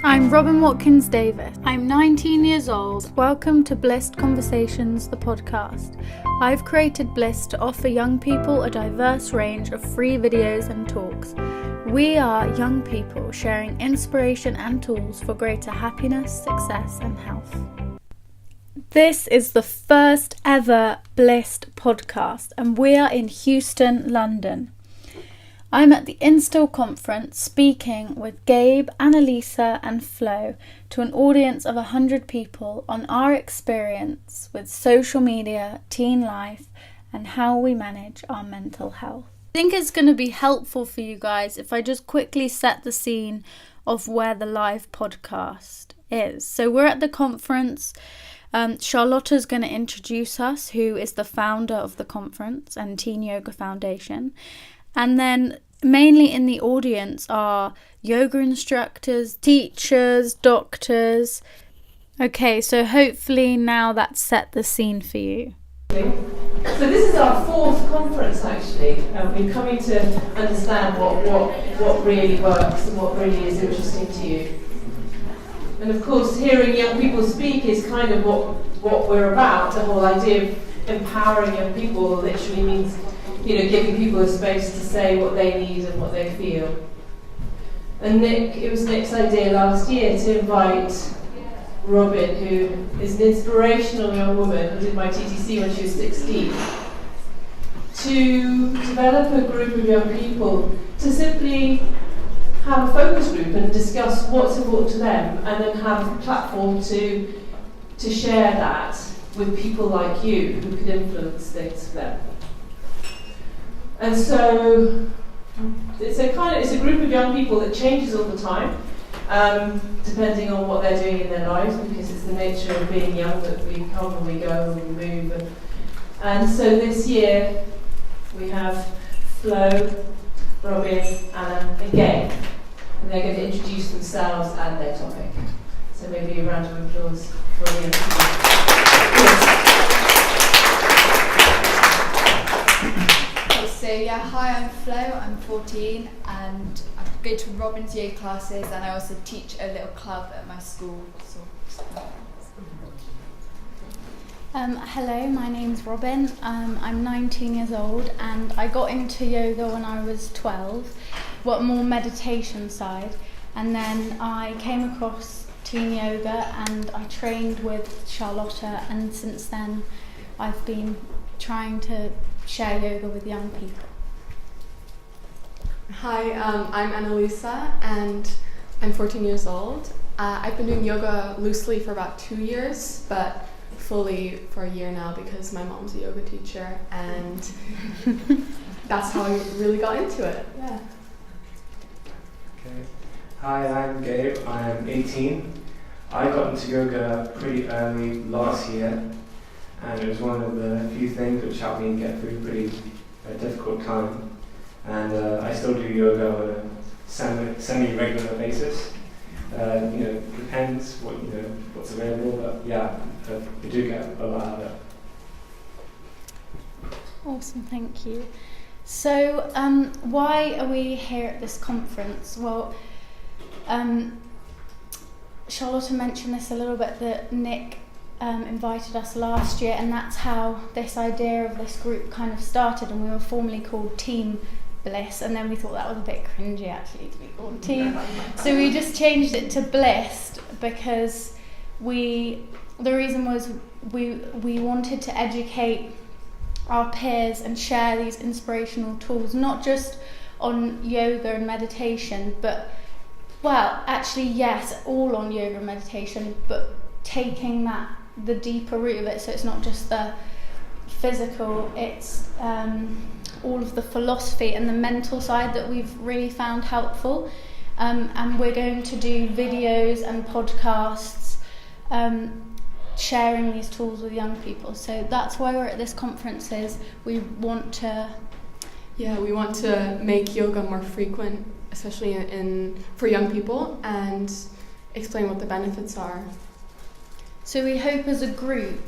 I'm Robin Watkins Davis. I'm 19 years old. Welcome to Blissed Conversations, the podcast. I've created Bliss to offer young people a diverse range of free videos and talks. We are young people sharing inspiration and tools for greater happiness, success, and health. This is the first ever Blissed podcast, and we are in Houston, London. I'm at the Instill conference speaking with Gabe, Annalisa and Flo to an audience of 100 people on our experience with social media, teen life and how we manage our mental health. I think it's going to be helpful for you guys if I just quickly set the scene of where the live podcast is. So we're at the conference. Charlotta's going to introduce us, who is the founder of the conference and Teen Yoga Foundation. And then mainly in the audience are yoga instructors, teachers, doctors. Okay, so hopefully now that's set the scene for you. So this is our fourth conference actually, and we're coming to understand what really works and what really is interesting to you. And of course hearing young people speak is kind of what we're about. The whole idea of empowering young people literally means giving people a space to say what they need and what they feel. And it was Nick's idea last year to invite Robin, who is an inspirational young woman who did my TTC when she was 16, to develop a group of young people to simply have a focus group and discuss what's important to them, and then have a platform to share that with people like you who could influence things for them. And so it's a group of young people that changes all the time, depending on what they're doing in their lives, because it's the nature of being young that we come and we go and we move. And so this year we have Flo, Robin, Anna and Gabe, and they're going to introduce themselves and their topic. So maybe a round of applause for the Hi, I'm Flo, I'm 14 and I go to Robin's yoga classes, and I also teach a little club at my school. Hello, my name's Robin. I'm 19 years old and I got into yoga when I was 12, more meditation side, and then I came across teen yoga and I trained with Charlotta, and since then I've been trying to share yoga with young people. Hi, I'm Annalisa and I'm 14 years old. I've been doing yoga loosely for about 2 years, but fully for a year now because my mom's a yoga teacher, and that's how I really got into it. Yeah. Okay. Hi, I'm Gabe. I'm 18. I got into yoga pretty early last year, and it was one of the few things which helped me get through a difficult time. And I still do yoga on a semi-regular basis. Depends what's available, but yeah, we do get a lot out of it. Awesome, thank you. So, why are we here at this conference? Well, Charlotta mentioned this a little bit, that Nick invited us last year, and that's how this idea of this group kind of started, and we were formerly called Team Bliss, and then we thought that was a bit cringy actually to be called Team, so we just changed it to Blissed, because the reason was we wanted to educate our peers and share these inspirational tools, not just on yoga and meditation, but all on yoga and meditation, but taking the deeper root of it, so it's not just the physical, it's all of the philosophy and the mental side that we've really found helpful, and we're going to do videos and podcasts sharing these tools with young people. So that's why we're at this conference. We want to make yoga more frequent, especially for young people, and explain what the benefits are. So we hope as a group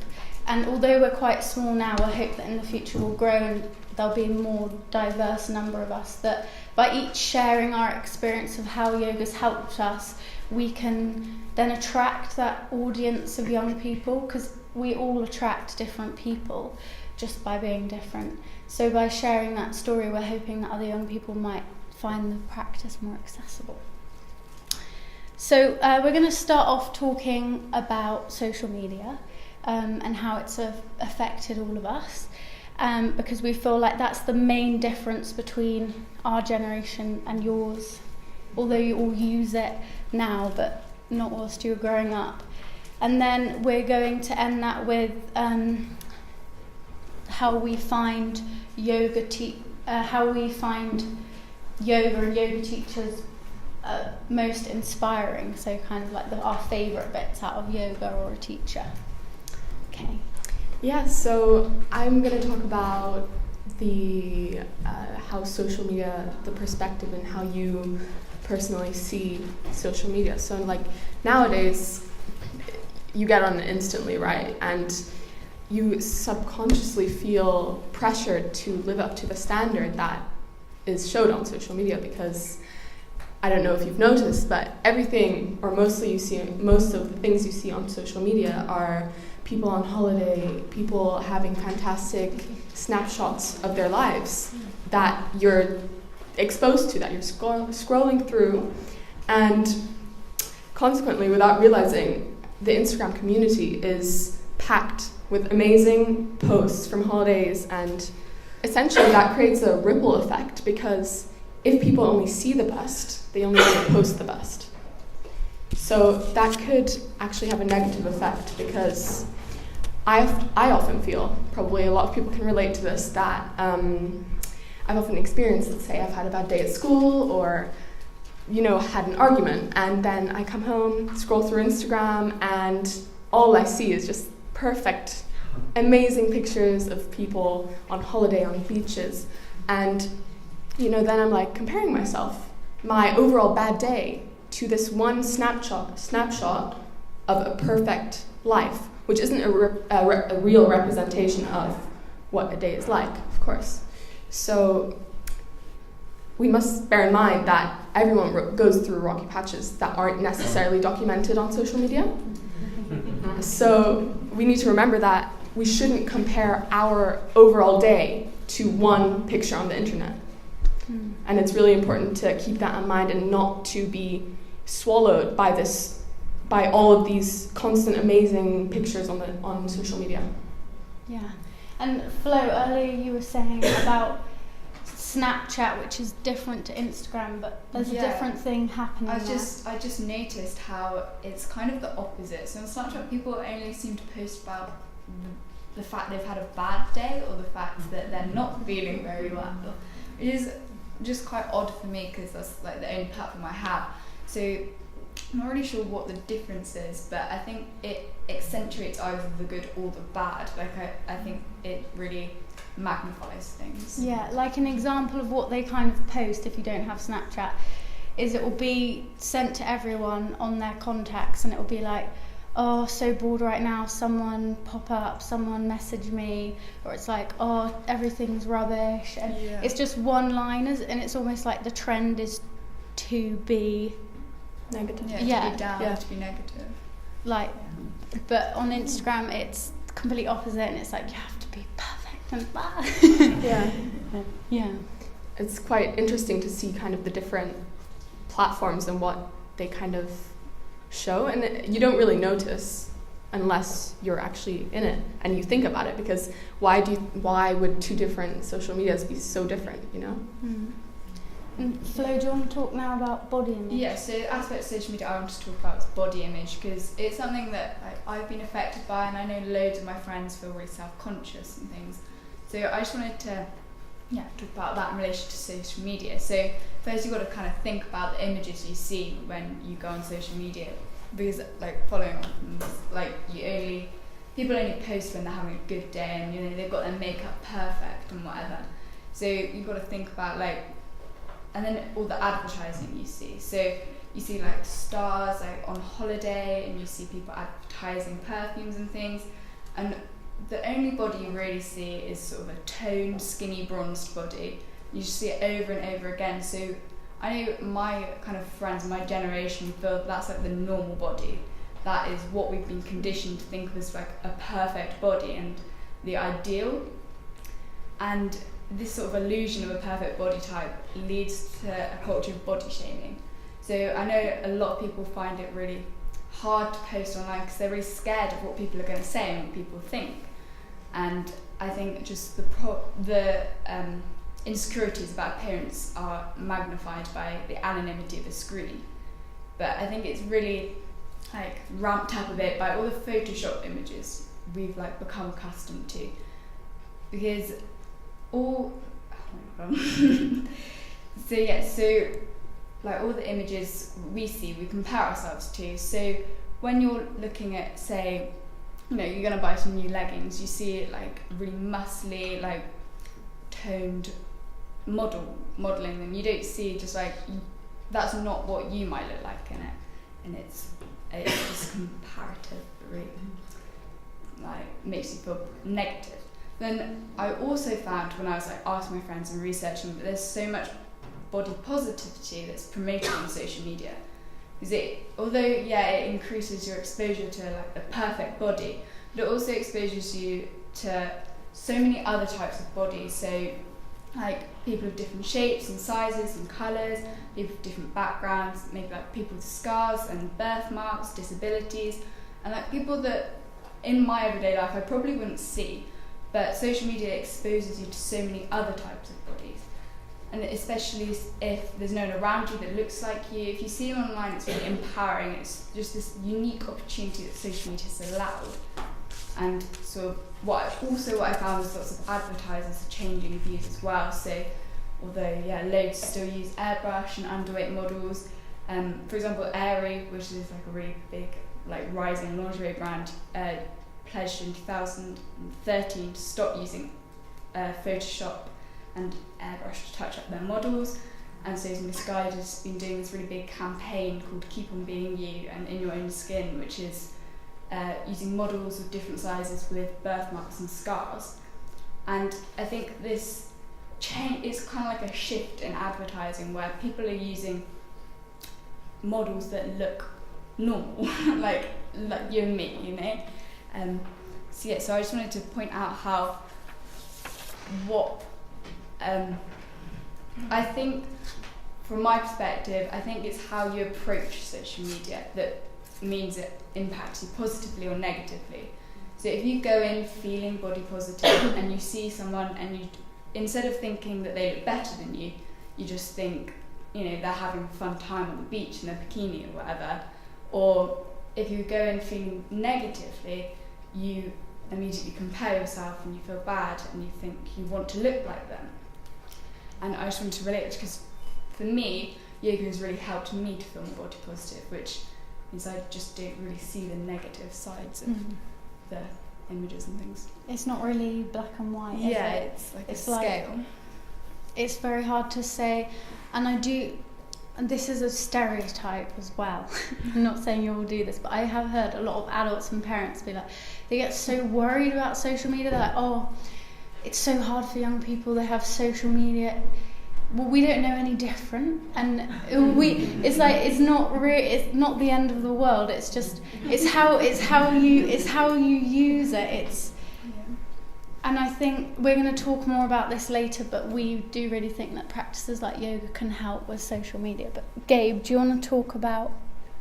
And although we're quite small now, I hope that in the future we'll grow and there'll be a more diverse number of us, that by each sharing our experience of how yoga's helped us, we can then attract that audience of young people, because we all attract different people just by being different. So by sharing that story, we're hoping that other young people might find the practice more accessible. So we're going to start off talking about social media and how it's affected all of us, because we feel like that's the main difference between our generation and yours, although you all use it now, but not whilst you were growing up. And then we're going to end that with how we find yoga and yoga teachers most inspiring, so kind of like our favourite bits out of yoga or a teacher. Okay. Yeah, so I'm going to talk about the how social media, the perspective and how you personally see social media. So like nowadays, you get on it instantly, right? And you subconsciously feel pressured to live up to the standard that is showed on social media, because I don't know if you've noticed, but everything, or most of the things you see on social media are people on holiday, people having fantastic snapshots of their lives that you're exposed to, that you're scrolling through, and consequently, without realizing, the Instagram community is packed with amazing posts from holidays, and essentially that creates a ripple effect, because if people only see the best, they only want to post the best. So that could actually have a negative effect, because I often feel, probably a lot of people can relate to this, that I've often experienced, let's say I've had a bad day at school, or had an argument, and then I come home, scroll through Instagram, and all I see is just perfect, amazing pictures of people on holiday on beaches, and then I'm like comparing my overall bad day, to this one snapshot of a perfect life, which isn't a real representation of what a day is like, of course. So we must bear in mind that everyone goes through rocky patches that aren't necessarily documented on social media. So we need to remember that we shouldn't compare our overall day to one picture on the internet. And it's really important to keep that in mind and not to be swallowed by all of these constant amazing pictures on social media. Yeah. And Flo, earlier you were saying about Snapchat, which is different to Instagram, but there's a different thing happening I just noticed how it's kind of the opposite. So on Snapchat, people only seem to post about the fact they've had a bad day, or the fact that they're not feeling very well. It is just quite odd for me, because that's like the only platform I have. So I'm not really sure what the difference is, but I think it accentuates either the good or the bad. Like I think it really magnifies things. Yeah, like an example of what they kind of post if you don't have Snapchat is it will be sent to everyone on their contacts, and it will be like, oh, so bored right now, someone pop up, someone message me, or it's like, oh, everything's rubbish, and it's just one-liners, and it's almost like the trend is to be negative. To be down, to be negative. But on Instagram it's complete opposite, and it's like you have to be perfect and bad. Yeah. It's quite interesting to see kind of the different platforms and what they kind of show, and you don't really notice unless you're actually in it and you think about it, because why would two different social medias be so different, And Flo, do you want to talk now about body image? Yeah, so the aspect of social media I want to talk about is body image, because it's something that I've been affected by, and I know loads of my friends feel really self-conscious and things. So I just wanted to talk about that in relation to social media. So first you've got to kind of think about the images you see when you go on social media, because following on from this, people only post when they're having a good day, and they've got their makeup perfect and whatever. So you've got to think about and then all the advertising you see. So you see stars on holiday, and you see people advertising perfumes and things, and the only body you really see is sort of a toned, skinny, bronzed body. You just see it over and over again. So I know my kind of friends, my generation, feel that's like the normal body. That is what we've been conditioned to think of as like a perfect body and the ideal. And this sort of illusion of a perfect body type leads to a culture of body shaming. So I know a lot of people find it really hard to post online because they're really scared of what people are going to say and what people think. And I think just the insecurities about appearance are magnified by the anonymity of the screen. But I think it's really like ramped up a bit by all the Photoshop images we've like become accustomed to, because all so like all the images we see, we compare ourselves to. So when you're looking at, say, you know, you're going to buy some new leggings, you see like really muscly, like toned modelling them. You don't see just like, that's not what you might look like in it. And it's just comparative, really, like makes you feel negative. Then I also found when I was like asking my friends and researching that there's so much body positivity that's promoted on social media. Because although it increases your exposure to like the perfect body, but it also exposes you to so many other types of bodies. So like people of different shapes and sizes and colours, people with different backgrounds, maybe like people with scars and birthmarks, disabilities, and like people that in my everyday life I probably wouldn't see. But social media exposes you to so many other types of bodies. And especially if there's no one around you that looks like you, if you see them online, it's really empowering. It's just this unique opportunity that social media has allowed. And so what I found was lots of advertisers are changing views as well. So although loads still use airbrush and underweight models, for example Aerie, which is like a really big like rising lingerie brand, pledged in 2013 to stop using Photoshop and airbrush to touch up their models. And so Missguided has been doing this really big campaign called Keep On Being You and In Your Own Skin, which is using models of different sizes with birthmarks and scars. And I think this change is kind of like a shift in advertising where people are using models that look normal, like you and me, you know. So I just wanted to point out how I think from my perspective, I think it's how you approach social media that means it impacts you positively or negatively. So if you go in feeling body positive and you see someone and you, instead of thinking that they look better than you, you just think, you know, they're having a fun time on the beach in a bikini or whatever. Or if you go in feeling negatively, you immediately compare yourself and you feel bad and you think you want to look like them. And I just wanted to relate because for me, yoga has really helped me to feel more body positive, which means I just don't really see the negative sides of the images and things. It's not really black and white, is it? It's like a scale. It's very hard to say, and this is a stereotype as well. I'm not saying you all do this, but I have heard a lot of adults and parents be like, they get so worried about social media. They're like, oh, it's so hard for young people. They have social media. Well, we don't know any different, and it's not the end of the world. It's just it's how you use it. And I think we're going to talk more about this later, but we do really think that practices like yoga can help with social media. But Gabe, do you want to talk about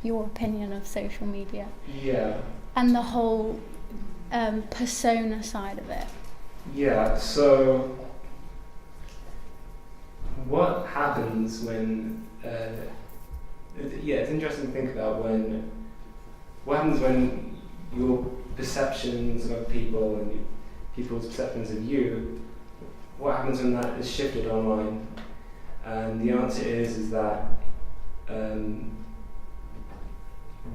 your opinion of social media? Yeah. And the whole persona side of it? Yeah, so what happens when... it's interesting to think about what happens when your perceptions of people and people's perceptions of you, what happens when that is shifted online? And the answer is that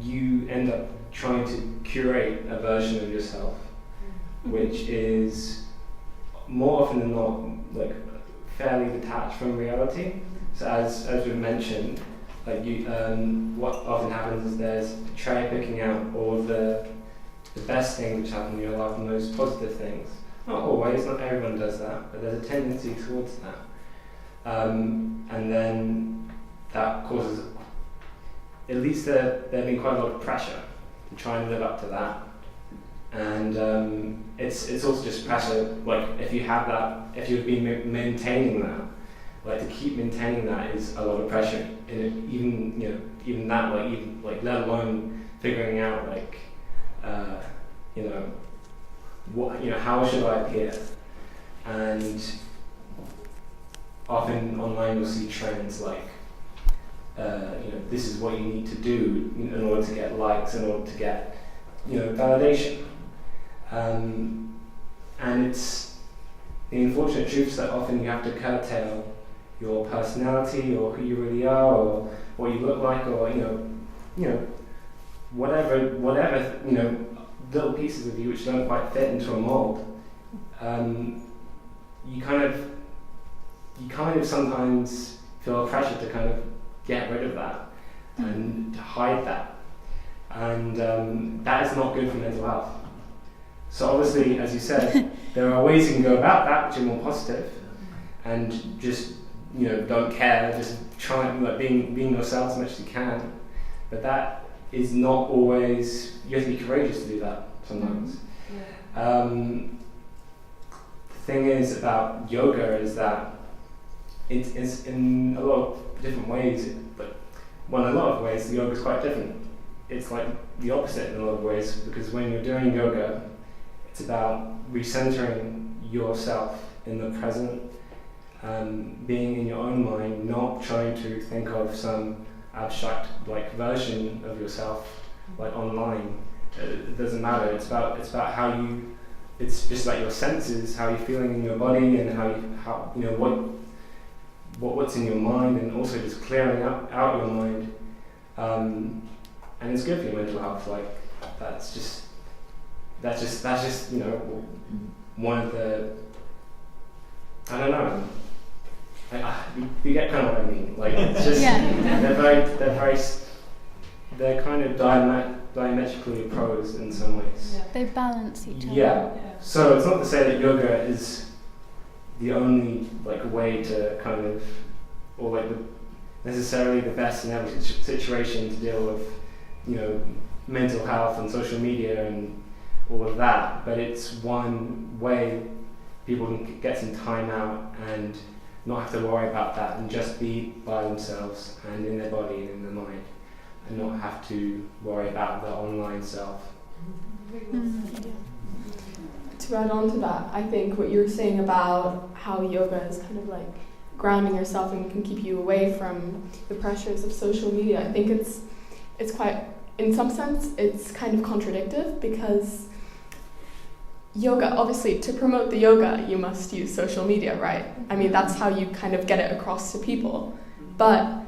you end up trying to curate a version of yourself, which is more often than not like fairly detached from reality. So as we've mentioned, like what often happens is there's cherry picking out all of the the best thing which happened in your life, the most positive things. Not always, not everyone does that, but there's a tendency towards that. And then that causes, at least there have been quite a lot of pressure to try and live up to that. And it's also just pressure, like if you have that, if you've been maintaining that, like to keep maintaining that is a lot of pressure. Even that, like let alone figuring out like, how should I appear? And often online you'll see trends like, this is what you need to do in order to get likes, in order to get, validation. And it's the unfortunate truth that often you have to curtail your personality or who you really are or what you look like or whatever little pieces of you which don't quite fit into a mold. You kind of sometimes feel a pressure to kind of get rid of that and to hide that. And that is not good for mental health. So obviously, as you said, there are ways you can go about that which are more positive and just, don't care, just try like being yourself as much as you can. But that is not always, you have to be courageous to do that sometimes. The thing is about yoga is that it's in a lot of different ways, but in a lot of ways the yoga is quite different. It's like the opposite in a lot of ways, because when you're doing yoga, it's about recentering yourself in the present, being in your own mind, not trying to think of some abstract version of yourself online. It doesn't matter. It's about how you. It's just like your senses, how you're feeling in your body, and what's in your mind, and also just clearing out your mind. And it's good for your mental health. That's just one of the. I don't know. You get kind of what I mean. It's just they're kind of diametrically opposed in some ways. Yeah. They balance each other. Yeah. So it's not to say that yoga is the only way to kind of, or necessarily the best in every situation to deal with, mental health and social media and all of that. But it's one way people can get some time out and not have to worry about that and just be by themselves and in their body and in their mind, and not have to worry about the online self. To add on to that, I think what you were saying about how yoga is kind of like grounding yourself and can keep you away from the pressures of social media, I think it's quite, in some sense, it's kind of contradictory, because yoga, obviously, to promote the yoga, you must use social media, right? I mean, that's how you kind of get it across to people. But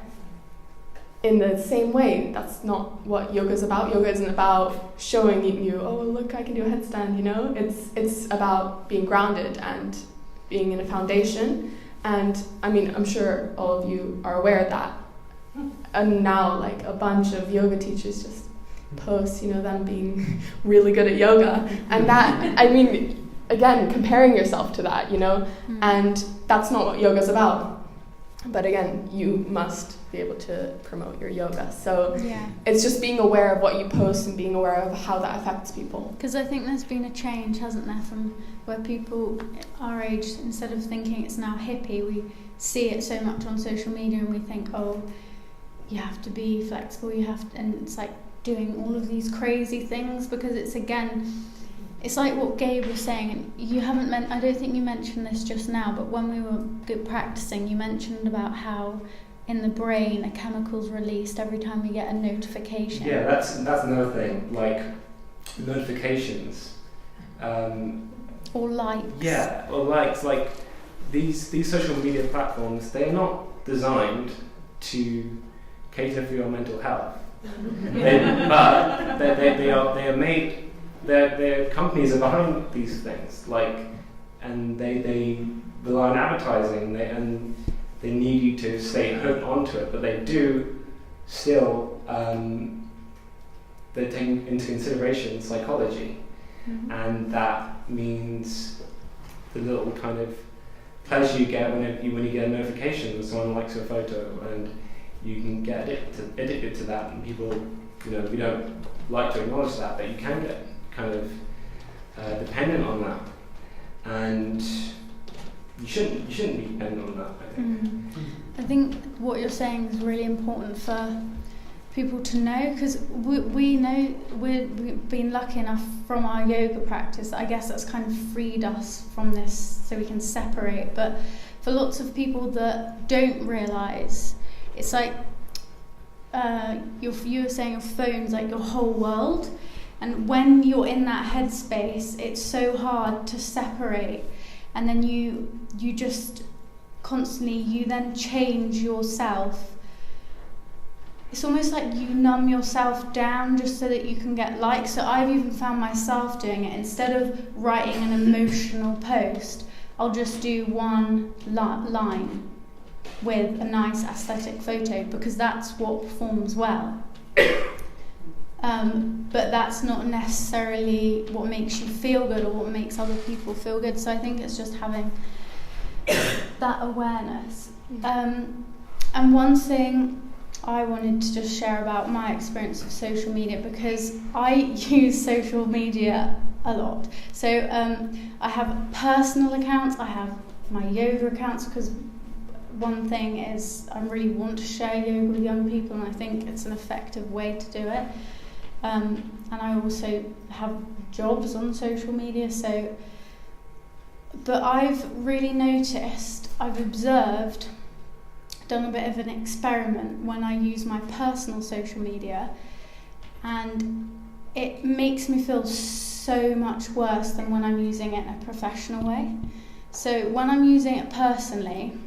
in the same way, that's not what yoga's about. Yoga isn't about showing you, oh, look, I can do a headstand, It's about being grounded and being in a foundation. And, I mean, I'm sure all of you are aware of that. And now, a bunch of yoga teachers just post, them being really good at yoga. And that, I mean, again, comparing yourself to that, and that's not what yoga's about. But again, you must be able to promote your yoga. So it's just being aware of what you post and being aware of how that affects people. Because I think there's been a change, hasn't there, from where people our age, instead of thinking it's now hippie, we see it so much on social media and we think, oh, you have to be flexible, and it's like doing all of these crazy things, because it's like what Gabe was saying, and you haven't I don't think you mentioned this just now, but when we were practicing, you mentioned about how in the brain a chemical's released every time you get a notification. Yeah, that's another thing, notifications. Or likes. Yeah, or likes. These social media platforms, they're not designed to cater for your mental health. But they are made. Their companies are behind these things, and they rely on advertising, and they need you to stay hooked onto it. But they do still. They take into consideration psychology, and that means the little kind of pleasure you get when you get a notification when someone likes your photo, and you can get addicted to that, and people, we don't like to acknowledge that, but you can get kind of dependent on that, and you shouldn't be dependent on that, I think. I think what you're saying is really important for people to know, because we know we've been lucky enough from our yoga practice. I guess that's kind of freed us from this, so we can separate. But for lots of people that don't realise, it's like you were saying your phone's like your whole world, and when you're in that headspace, it's so hard to separate, and then you just constantly, you then change yourself. It's almost like you numb yourself down just so that you can get likes. So I've even found myself doing it. Instead of writing an emotional post, I'll just do one line with a nice aesthetic photo, because that's what performs well. But that's not necessarily what makes you feel good or what makes other people feel good. So I think it's just having that awareness. And one thing I wanted to just share about my experience of social media, because I use social media a lot. So I have personal accounts, I have my yoga accounts, because one thing is I really want to share yoga with young people, and I think it's an effective way to do it. And I also have jobs on social media, but I've really noticed, I've observed, done a bit of an experiment when I use my personal social media, and it makes me feel so much worse than when I'm using it in a professional way. So when I'm using it personally,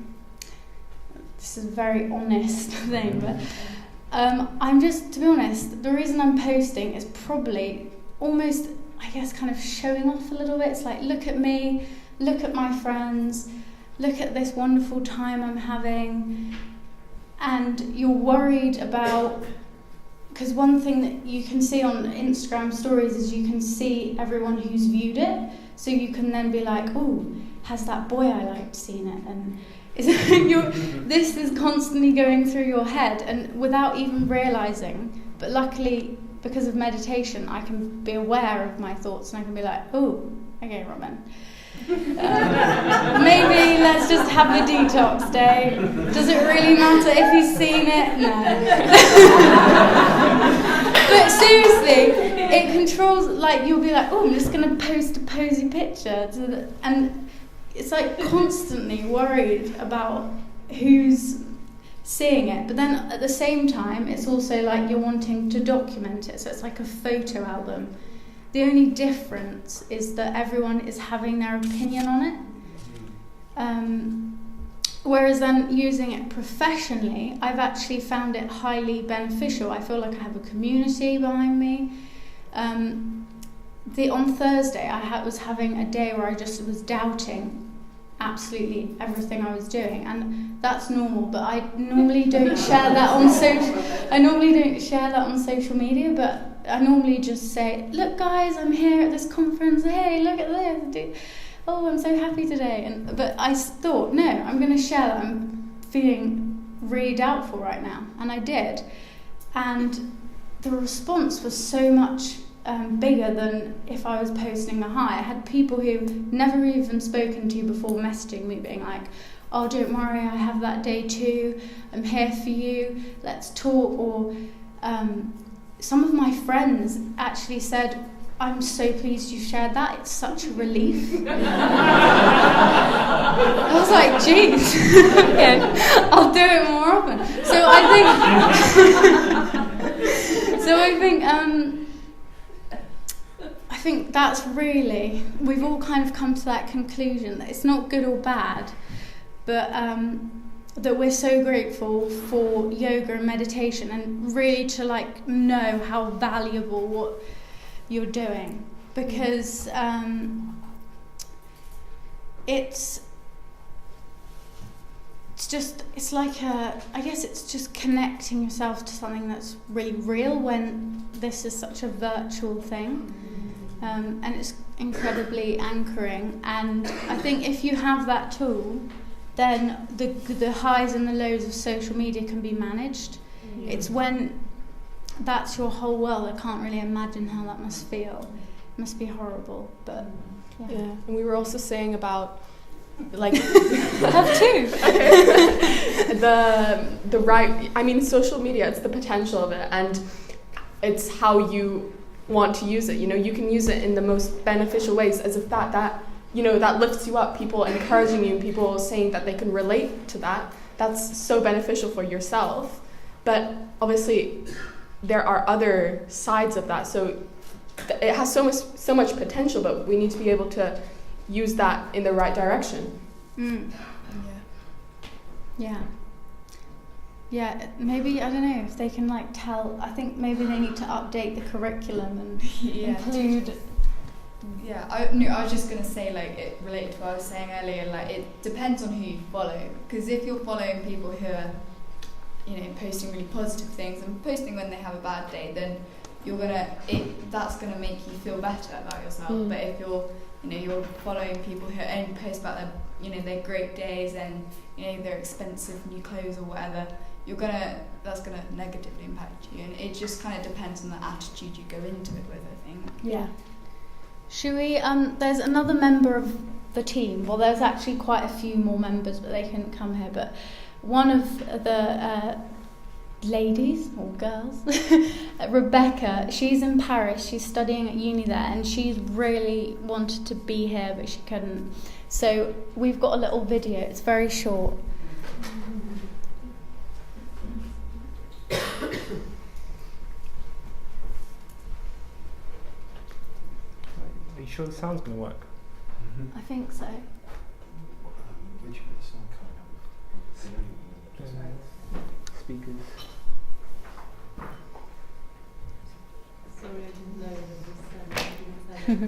this is a very honest thing, but I'm just, to be honest, the reason I'm posting is probably almost, I guess, kind of showing off a little bit. It's like, look at me, look at my friends, look at this wonderful time I'm having. And you're worried about, because one thing that you can see on Instagram stories is you can see everyone who's viewed it, so you can then be like, oh, has that boy I liked seen it? And this is constantly going through your head, and without even realising. But luckily, because of meditation, I can be aware of my thoughts, and I can be like, oh, okay, Robin, maybe let's just have a detox day. Does it really matter if he's seen it? No. But seriously, it controls, like, you'll be like, oh, I'm just going to post a posy picture, and it's like constantly worried about who's seeing it. But then at the same time, it's also like you're wanting to document it, so it's like a photo album. The only difference is that everyone is having their opinion on it. Whereas then using it professionally, I've actually found it highly beneficial. I feel like I have a community behind me. On Thursday, I was having a day where I just was doubting absolutely everything I was doing, and that's normal. But I normally don't share that on social media. But I normally just say, look guys, I'm here at this conference, hey, look at this, oh, I'm so happy today. But I thought, no, I'm going to share that I'm feeling really doubtful right now, and I did. And the response was so much bigger than if I was posting the high. I had people who never even spoken to before messaging me being like, oh, don't worry, I have that day too, I'm here for you, let's talk. Or some of my friends actually said, I'm so pleased you shared that, it's such a relief. I was like, geez, okay, I'll do it more often. So I think that's really, we've all kind of come to that conclusion that it's not good or bad, but that we're so grateful for yoga and meditation, and really to like know how valuable what you're doing, because it's just connecting yourself to something that's really real when this is such a virtual thing. and it's incredibly anchoring. And I think if you have that tool, then the highs and the lows of social media can be managed. It's when that's your whole world. I can't really imagine how that must feel. It must be horrible, but Yeah, and we were also saying about like I have two. the right. I mean, social media. It's the potential of it, and it's how you want to use it. You know, you can use it in the most beneficial ways, as if that that lifts you up. People encouraging you, people saying that they can relate to that. That's so beneficial for yourself. But obviously, there are other sides of that. So it has so much potential, but we need to be able to use that in the right direction. Yeah, maybe, I don't know, if they can like tell, I think maybe they need to update the curriculum and include... Yeah, I was just going to say, like, it related to what I was saying earlier, like, it depends on who you follow. Because if you're following people who are, posting really positive things and posting when they have a bad day, then that's gonna make you feel better about yourself. But if you're following people who only post about their great days and their expensive new clothes or whatever, that's gonna negatively impact you. And it just kind of depends on the attitude you go into it with, I think. Yeah. Should we? There's another member of the team. Well, there's actually quite a few more members, but they couldn't come here. But one of the ladies or girls, Rebecca, she's in Paris. She's studying at uni there, and she's really wanted to be here, but she couldn't. So we've got a little video. It's very short. Are you sure the sound's going to work? I think so. Which bit of sound coming up? Speakers. Sorry, I didn't know.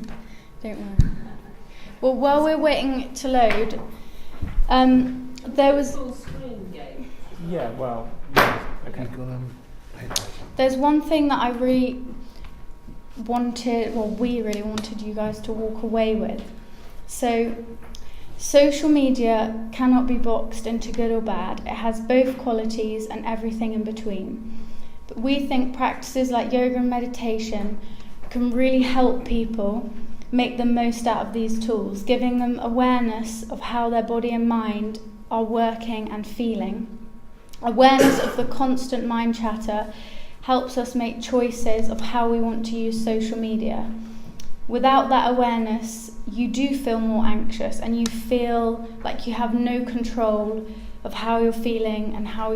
Don't worry. Well, while we're waiting to load, there was... Full screen game. Yeah, well, okay. There's one thing that I really wanted, well, we really wanted you guys to walk away with. So, social media cannot be boxed into good or bad. It has both qualities and everything in between. But we think practices like yoga and meditation can really help people make the most out of these tools, giving them awareness of how their body and mind are working and feeling. Awareness of the constant mind chatter helps us make choices of how we want to use social media. Without that awareness, you do feel more anxious and you feel like you have no control of how you're feeling and how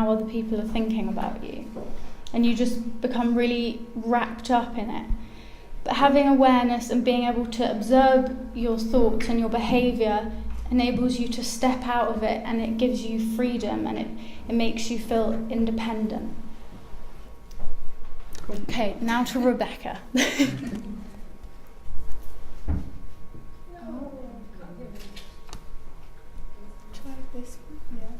other people are thinking about you. And you just become really wrapped up in it. But having awareness and being able to observe your thoughts and your behaviour enables you to step out of it, and it gives you freedom, and it makes you feel independent. Okay, now to Rebecca. Try this one. Yeah.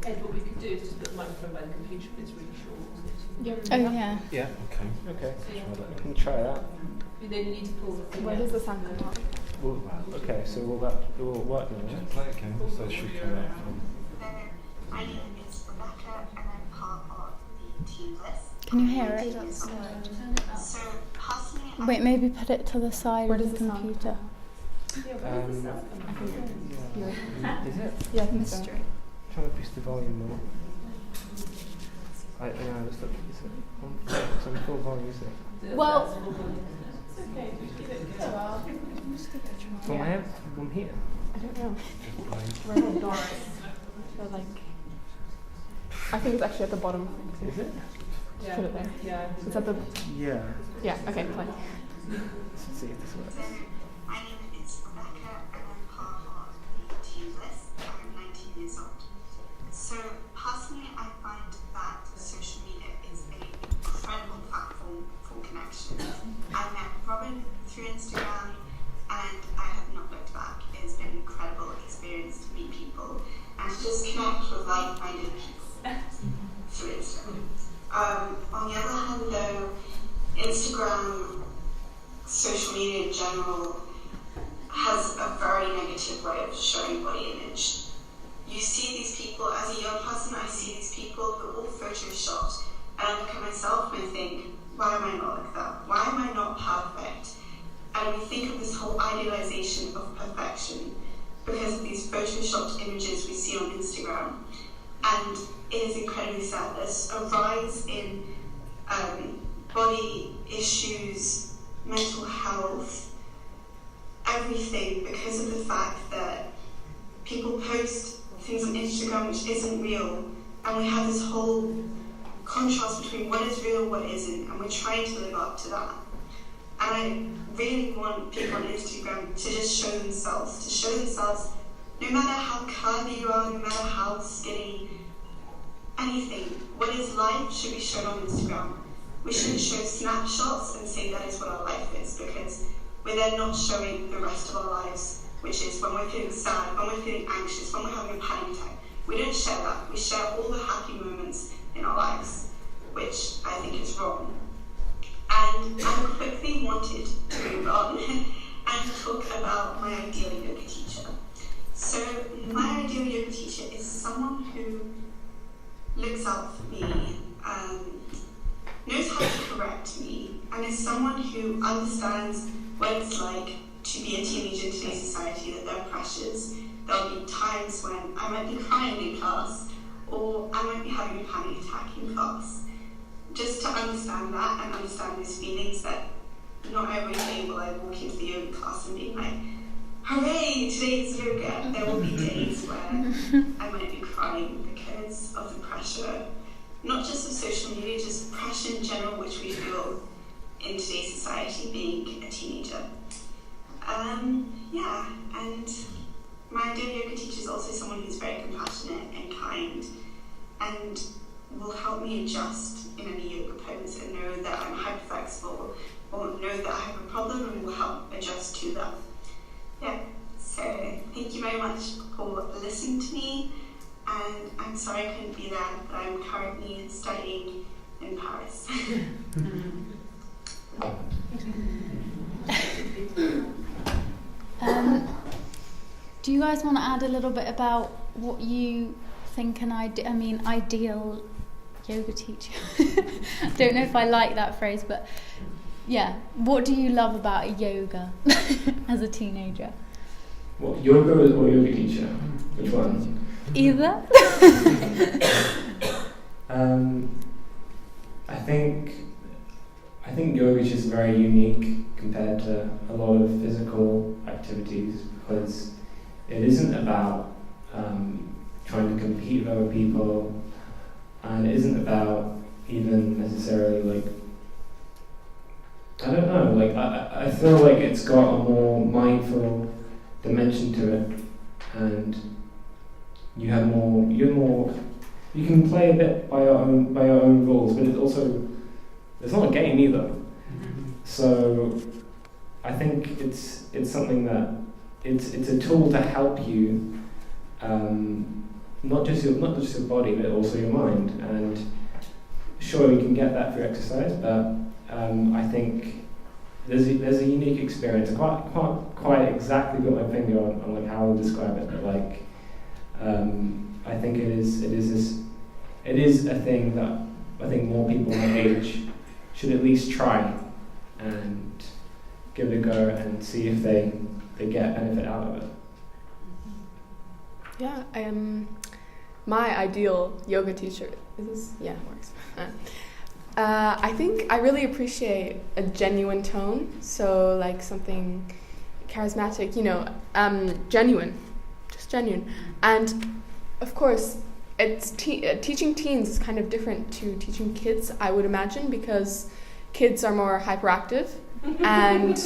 Ed, what we could do is just put the microphone by the computer, but it's really short. Oh yeah. Yeah, okay. Okay, So I can try that. you then need to pull the thing Where out. does the sound come from? Well, okay, so it will work now, Just yeah? play it again, so it should come out from... My name is Rebecca, and I'm part of the team list. Can you hear it? So personally, Wait, maybe put it to the side Where of does the the sound computer. Is it? Yeah, I think so. Mystery. Trying to boost the volume more. Let's look. It's on full volume, is it? Well, Okay, just give it a go. Well, just give it a try. From where? From here? I don't know. Just play. Where the door is. So like, I think it's actually at the bottom. Is it? Yeah. Put it there. Yeah. It's at the. Yeah. Yeah. Okay. Play. Let's see if this works. my name is Rebecca, and I'm part of the team list. I'm 19 years old. So personally, I find that social media is an incredible platform for connection. I met Robin through Instagram, and I have not looked back. It has been incredible. and to just connect with like-minded people through Instagram. On the other hand, though, Instagram, social media in general, has a very negative way of showing body image. You see these people, as a young person, I see these people who are all photoshopped, and I look at myself and I think, why am I not like that? Why am I not perfect? And we think of this whole idealization of perfection because of these photoshopped images we see on Instagram. And it is incredibly sad. There's a rise in body issues, mental health, everything, because of the fact that people post things on Instagram which isn't real, and we have this whole contrast between what is real, what isn't, and we're trying to live up to that. And I really want people on Instagram to just show themselves, no matter how curvy you are, no matter how skinny, anything. What is life should be shown on Instagram. We shouldn't show snapshots and say that is what our life is, because we're then not showing the rest of our lives, which is when we're feeling sad, when we're feeling anxious, when we're having a panic attack. We don't share that. We share all the happy moments in our lives, which I think is wrong. And I quickly wanted to move on and talk about my ideal yoga teacher. So my ideal yoga teacher is someone who looks out for me, knows how to correct me, and is someone who understands what it's like to be a teenager in today's society, that there are pressures. There'll be times when I might be crying in class, or I might be having a panic attack in class. Just to understand that and understand those feelings, that not every day will I walk into the yoga class and be like, hooray, today's yoga. There will be days where I might be crying because of the pressure, not just of social media, just pressure in general, which we feel in today's society being a teenager. And my ideal yoga teacher is also someone who's very compassionate and kind, and will help me adjust in any yoga pose and know that I'm hyperflexible, or know that I have a problem, and will help adjust to that. Yeah, so thank you very much for listening to me, and I'm sorry I couldn't be there, but I'm currently studying in Paris. Do you guys want to add a little bit about what you think an ideal yoga teacher? I don't know if I like that phrase, but yeah, what do you love about yoga as a teenager? What, yoga or yoga teacher? Which one? Either. I think yoga is just very unique compared to a lot of physical activities, because it isn't about trying to compete with other people, and it isn't about even necessarily I feel like it's got a more mindful dimension to it, and you can play a bit by your own rules, but it's not a game either. So I think it's something that it's a tool to help you, not just your body, but also your mind. And sure, you can get that through exercise, but I think there's a unique experience. I can't quite exactly put my finger on like how I would describe it, but I think it is a thing that I think more people my age should at least try and give it a go and see if they get benefit out of it. Yeah, my ideal yoga teacher works. I think I really appreciate a genuine tone, so like something charismatic, genuine, just genuine. And of course, it's teaching teens is kind of different to teaching kids, I would imagine, because kids are more hyperactive and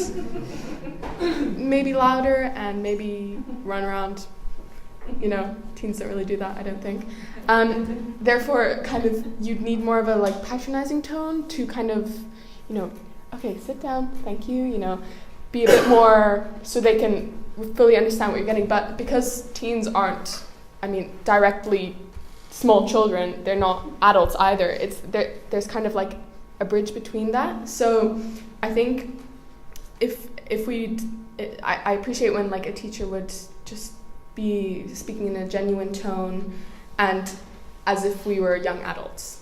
maybe louder and maybe run around. Teens don't really do that, I don't think. Therefore, kind of, you'd need more of a patronizing tone to kind of, okay, sit down, thank you, be a bit more so they can fully understand what you're getting. But because teens aren't directly small children. They're not adults either. There's kind of like a bridge between that. So I think I appreciate when like a teacher would just be speaking in a genuine tone and as if we were young adults.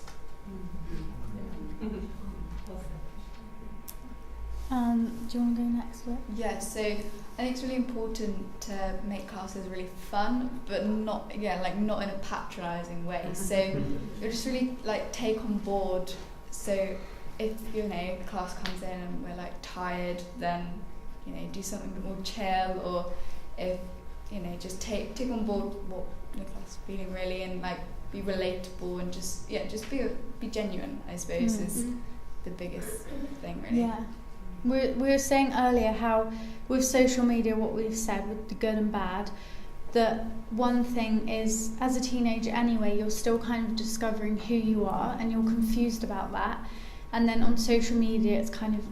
Do you want to go next to it? Yeah, so I think it's really important to make classes really fun, but not in a patronising way. So you just really like take on board. So if the class comes in and we're like tired, then do something a bit more chill, or if just take on board what the class is feeling really, and like be relatable and just be genuine, I suppose, is the biggest thing really. Yeah. We were saying earlier how with social media, what we've said with the good and bad, that one thing is, as a teenager anyway, you're still kind of discovering who you are and you're confused about that. And then on social media, it's kind of,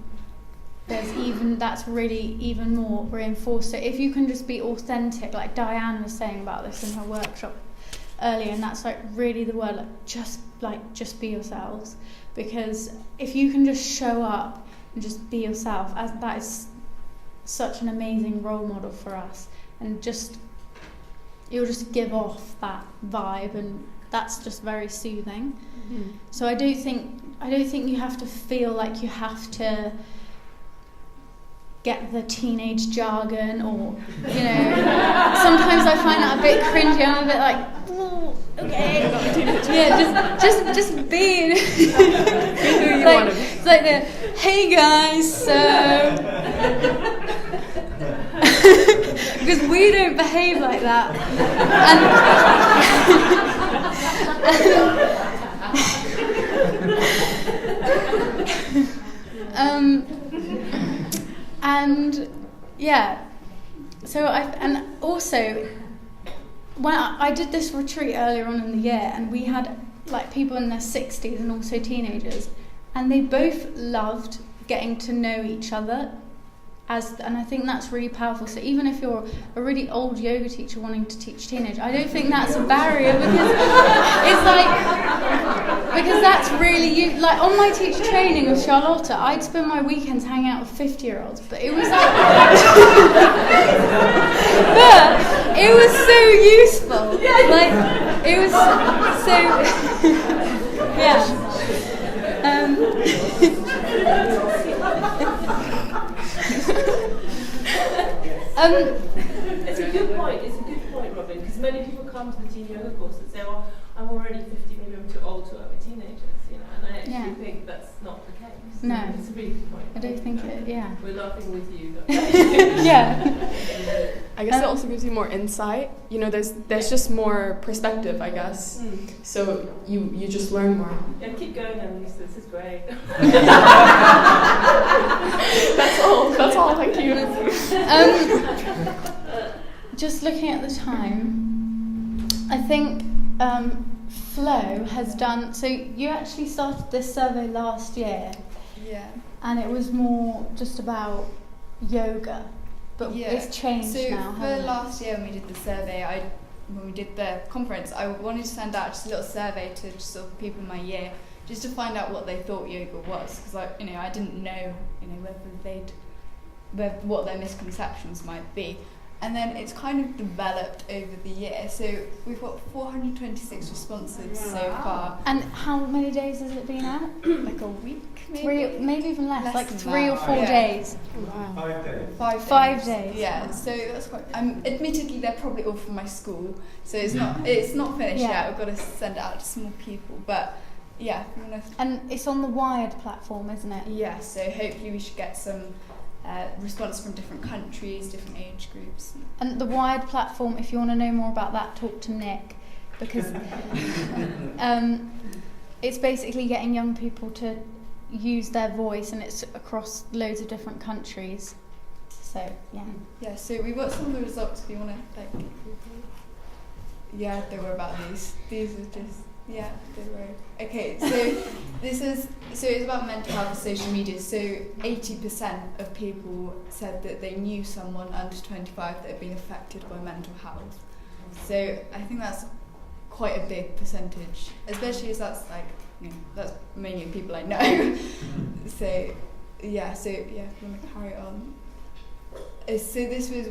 that's really even more reinforced. So if you can just be authentic, like Diane was saying about this in her workshop earlier, and that's like really the word, just be yourselves. Because if you can just show up and just be yourself, as that is such an amazing role model for us, and you'll just give off that vibe, and that's just very soothing. So I don't think you have to feel like you have to get the teenage jargon, or sometimes I find that a bit cringy. I'm a bit like, oh, okay, yeah, just be who you want to be. It's like the, hey guys, so because we don't behave like that, and yeah, so and also when I did this retreat earlier on in the year, and we had like people in their 60s and also teenagers, and they both loved getting to know each other, and I think that's really powerful. So even if you're a really old yoga teacher wanting to teach teenagers, I don't think that's a barrier, because it's like, because that's really you. Like on my teacher training with Charlotta, I'd spend my weekends hanging out with 50-year-olds, but it was like, but it was so useful. Like it was so, yeah. It's a good point, Robin, because many people come to the teen yoga course and say, well, I'm already 50, maybe I'm too old to work with teenagers, and I actually think that's not the case. No. It's a really good point. I don't think it, yeah. We're laughing with you. Yeah. I guess it also gives you more insight. There's just more perspective, I guess. So you just learn more. Yeah, keep going, Annalise. This is great. That's all. Thank you. Just looking at the time, I think Flo has done. So you actually started this survey last year. Yeah. And it was more just about yoga, but it's changed now. So for last year when we did the survey, when we did the conference, I wanted to send out just a little survey to just sort of people in my year, just to find out what they thought yoga was, because I didn't know what their misconceptions might be. And then it's kind of developed over the year. So we've got 426 responses so far. And how many days has it been out? Like a week, maybe? Maybe even less, like than 3 or 4 that. days. Wow. 5 days. 5 days. Yeah, so that's quite. Admittedly, they're probably all from my school, so it's not finished yet. I've got to send it out to some more people, but yeah. And it's on the Wired platform, isn't it? Yeah, so hopefully we should get some response from different countries, different age groups. And the Wired platform, if you want to know more about that, talk to Nick, because it's basically getting young people to use their voice, and it's across loads of different countries. So yeah. Yeah, so we've got some of the results if you want to they were about these. These are just they were. Okay, so it's about mental health and social media. So 80% of people said that they knew someone under 25 that had been affected by mental health. So I think that's quite a big percentage, especially as that's like, that's mainly people I know. So I'm gonna carry on. So this was,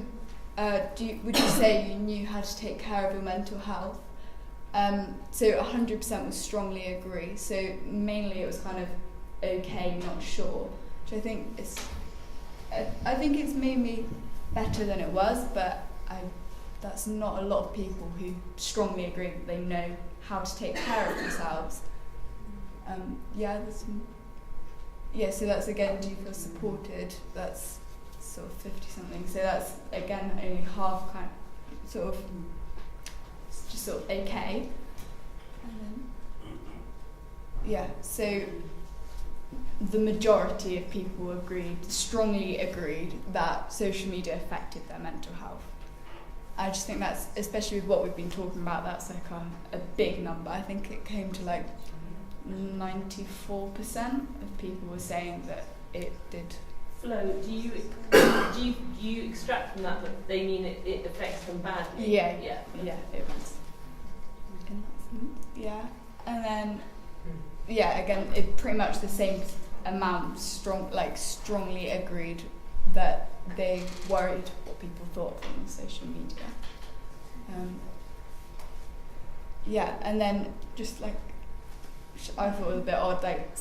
would you say you knew how to take care of your mental health? So 100% was strongly agree. So mainly it was kind of okay, not sure, which I think it's made me better than it was, but that's not a lot of people who strongly agree that they know how to take care of themselves. So that's again, do you feel supported? That's sort of 50 something. So that's again only half kind of sort of just sort of okay. And then so the majority of people strongly agreed that social media affected their mental health. I just think that's, especially with what we've been talking about, that's like a big number. I think it came to like 94% of people were saying that it did. Flo, do you extract from that they mean it affects them badly? Yeah, it was. Yeah, and then again, it pretty much the same amount strongly agreed that they worried what people thought from social media. And then just like I thought it was a bit odd, like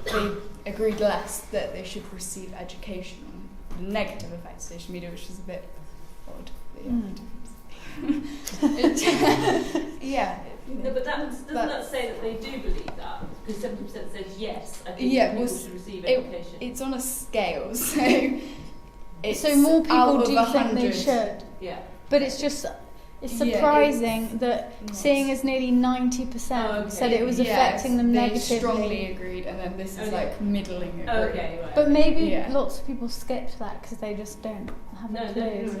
they agreed less that they should receive education on the negative effects of social media, which is a bit odd. No, but doesn't that say that they do believe that? Because 70% says yes, I think people should receive education. It's on a scale, so it's so more people do think 100. they should. Yeah. But it's surprising that seeing as nearly 90% said it was affecting them negatively. They strongly agreed, and then this is like middling agree. Okay, right. But maybe lots of people skipped that because they just don't have a clue.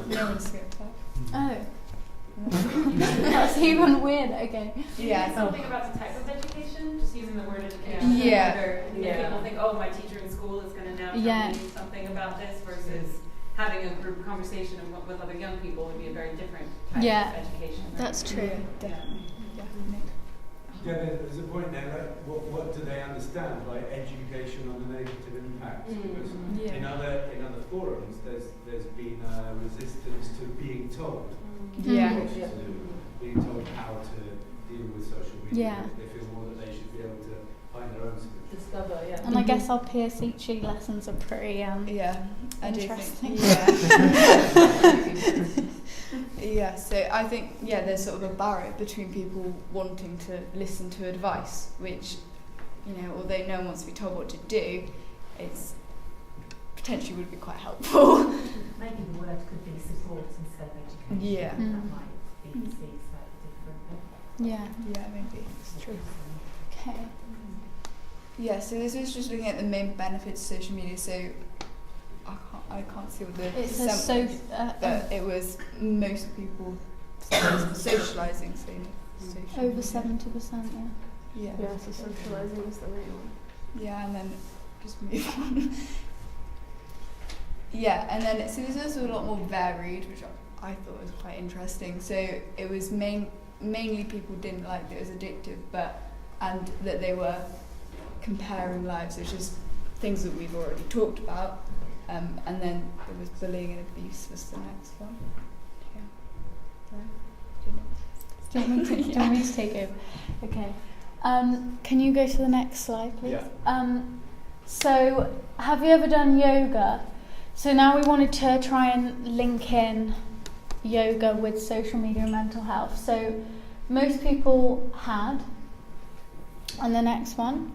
No one skipped that. Oh. That's even weird. Okay. Yeah. Something about the type of education, just using the word education. Yeah. People think, oh, my teacher in school is going to now tell me something about this, versus having a group conversation with other young people would be a very different type of education. That's true. Definitely. Yeah, there's a point there, like, what do they understand by education on the negative impacts? Because in other forums, there's been resistance to being told. Being told how to deal with social media. They feel more that they should be able to find their own solution. Discover, And I guess our PSHE lessons are pretty interesting. So I think there's sort of a barrier between people wanting to listen to advice, which, although no one wants to be told what to do, it's potentially would be quite helpful. Maybe the word could be support instead of education. Yeah. That might be seen slightly differently. Yeah, maybe it's true. Okay. Yeah, so this was just looking at the main benefits of social media. So I can't see what the it says but it was most people socialising. So over 70%. Yeah, so socialising is the main one. Yeah, and then just move on. And then so there's also a lot more varied, which I thought was quite interesting. So it was mainly people didn't like that it was addictive, and that they were comparing lives, which is things that we've already talked about. And then there was bullying and abuse was the next one. Do you want me to take over? Okay. Can you go to the next slide, please? Yeah. So, have you ever done yoga? So now we wanted to try and link in yoga with social media and mental health. So most people had. And the next one.